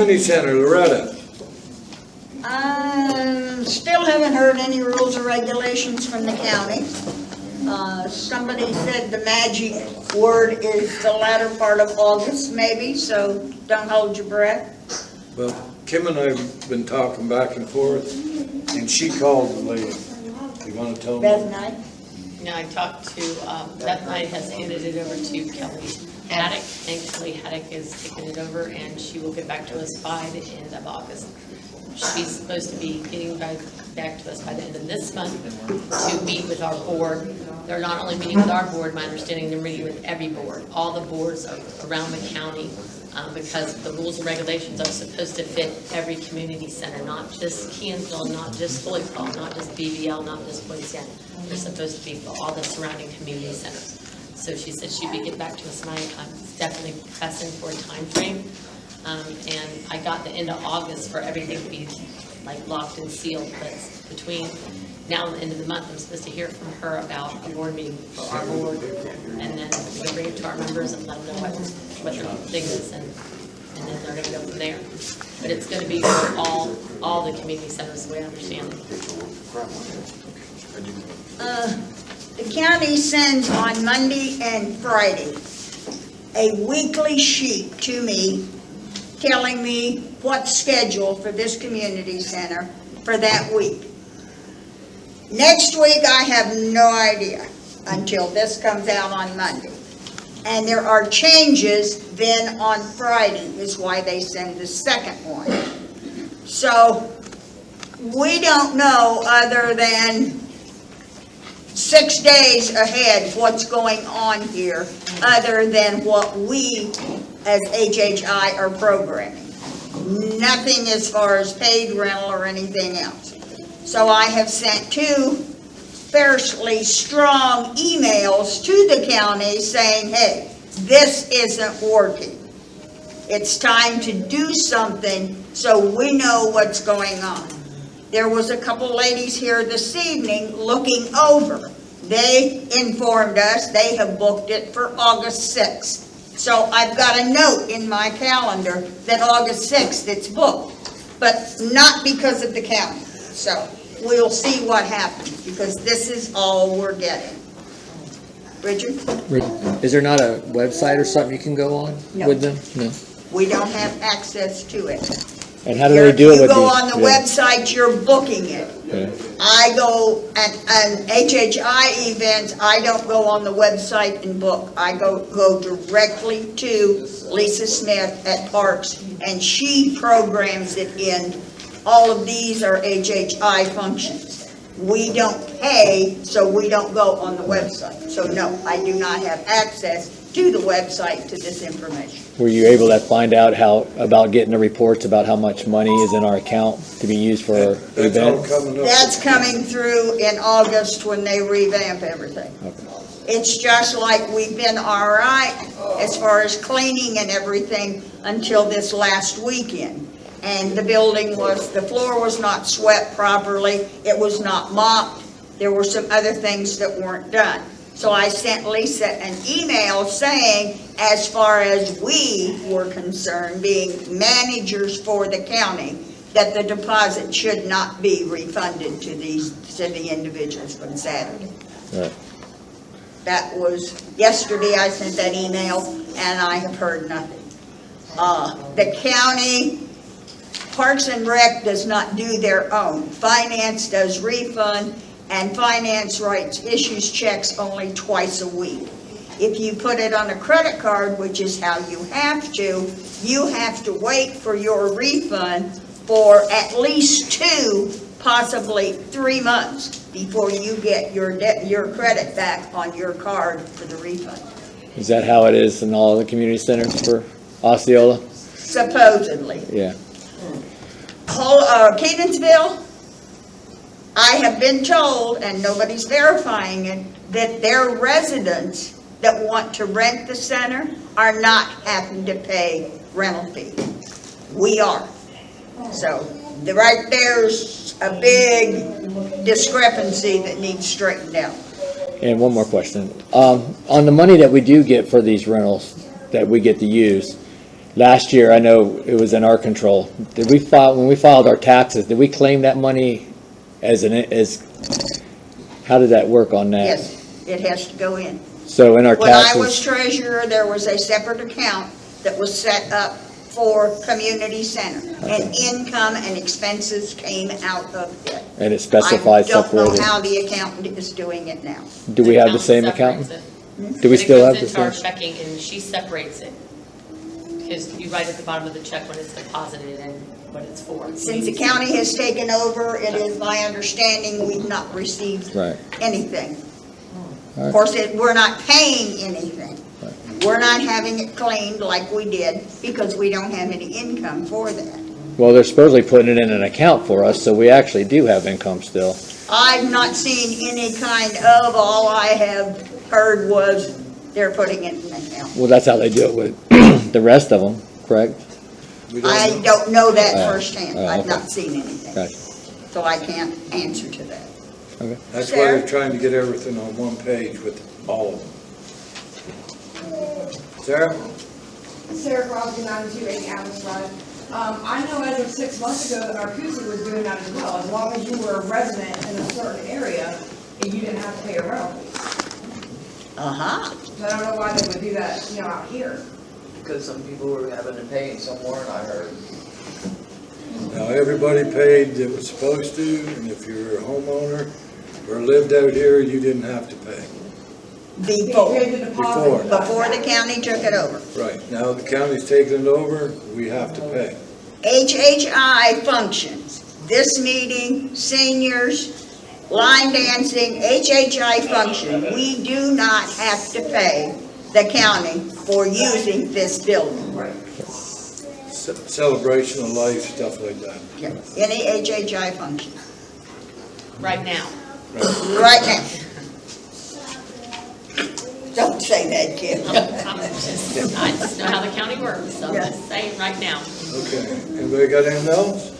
Community Center, Loretta. Still haven't heard any rules or regulations from the county. Somebody said the magic word is the latter part of August, maybe, so don't hold your breath. Well, Kim and I have been talking back and forth, and she called the lady. You want to tell Beth me? Knight? No, I talked to, Beth Knight has handed it over to Kelly Haddock, and Kelly Haddock is taking it over, and she will get back to us by the end of August. She's supposed to be getting back to us by the end of this month to meet with our board. They're not only meeting with our board, my understanding, they're meeting with every board. All the boards are around the county, because the rules and regulations are supposed to fit every community center, not just Kansville, not just Holopaw, not just BVL, not just Poinciana. They're supposed to be for all the surrounding community centers. So she said she'd be getting back to us, and I'm definitely pressing for a time frame. And I got the end of August for everything to be like locked and sealed. But between now and the end of the month, I'm supposed to hear from her about a board meeting for our board, and then we'll bring it to our members and let them know what their thing is, and then they're going to go from there. But it's going to be for all the community centers, the way I understand it. The county sends on Monday and Friday a weekly sheet to me telling me what's scheduled for this community center for that week. Next week, I have no idea until this comes out on Monday. And there are changes then on Friday is why they send the second one. So we don't know other than 6 days ahead what's going on here other than what we as HHI are programming. Nothing as far as paid rental or anything else. So I have sent 2 fairly strong emails to the county saying, hey, this isn't working. It's time to do something so we know what's going on. There was a couple ladies here this evening looking over. They informed us they have booked it for August 6th. So I've got a note in my calendar that August 6th it's booked, but not because of the county. So we'll see what happens because this is all we're getting. Richard? Is there not a website or something you can go on with them? No. We don't have access to it. And how do they do it with you go these? on the website, you're booking it. Yeah. I go at HHI events, I don't go on the website and book. I go directly to Lisa Smith at Parks, and she programs it in. All of these are HHI functions. We don't pay, so we don't go on the website. So no, I do not have access to the website to this information. Were you able to find out about getting the reports about how much money is in our account to be used for That's all events? coming up. That's coming through in August when they revamp everything. Okay. It's just like we've been all right as far as cleaning and everything until this last weekend. And the floor was not swept properly. It was not mopped. There were some other things that weren't done. So I sent Lisa an email saying, as far as we were concerned, being managers for the county, that the deposit should not be refunded to the individuals from Saturday. Right. That was yesterday. I sent that email, and I have heard nothing. The county Parks and Rec does not do their own. Finance does refund, and finance issues checks only twice a week. If you put it on a credit card, which is how you have to wait for your refund for at least 2, possibly 3 months before you get your credit back on your card for the refund. Is that how it is in all the community centers for Osceola? Supposedly. Yeah. Kenansville, I have been told, and nobody's verifying it, that their residents that want to rent the center are not having to pay rental fee. We are. So right there's a big discrepancy that needs straightened out. And one more question. On the money that we do get for these rentals that we get to use, last year, I know it was in our control. Did we file, when we filed our taxes, did we claim that money as how did that work on that? Yes, it has to go in. So in our When I was taxes, treasurer, there was a separate account that was set up for community center. And income and expenses came out of it. and it specifies I don't separated. know how the accountant is doing it now. Do we have the same separates accountant? it. Do we still have the It goes into our same? checking and she separates it. Because you write at the bottom of the check when it's deposited and what it's for. Since the county has taken over, it is my understanding we've not received Right. anything. All right. Of course, we're not paying anything. Right. We're not having it claimed like we did because we don't have any income for that. Well, they're supposedly putting it in an account for us, so we actually do have income still. I've not seen any kind of, all I have heard was they're putting it in an account. Well, that's how they do it with the rest of them, correct? We don't I know. don't know that Oh, firsthand. oh, I've okay. not seen anything. Gotcha. So I can't answer to that. That's why Sarah? they're trying to get everything on one page with all of them. Sarah? Sarah Crosby, 9280 Adams Drive. I know as of 6 months ago that Arcoosa was doing that as well. As long as you were a resident in a certain area, and you didn't have to pay a rental fee. Uh-huh. So I don't know why they would do that, out here. Because some people were having to pay somewhere, and I heard. Now, everybody paid that was supposed to, and if you're a homeowner or lived out here, you didn't have to pay. You Before, paid the deposit. before the county took it over. Right, now the county's taking it over, we have to pay. HHI functions, this meeting, seniors, line dancing, HHI function, we do not have to pay the county for using this building. Right. Celebration of life, stuff like that. Yeah, any HHI function, Right now. right now. Don't say that, Kim. I just know how the county works, so I'm just saying right now. Okay, anybody got anything else?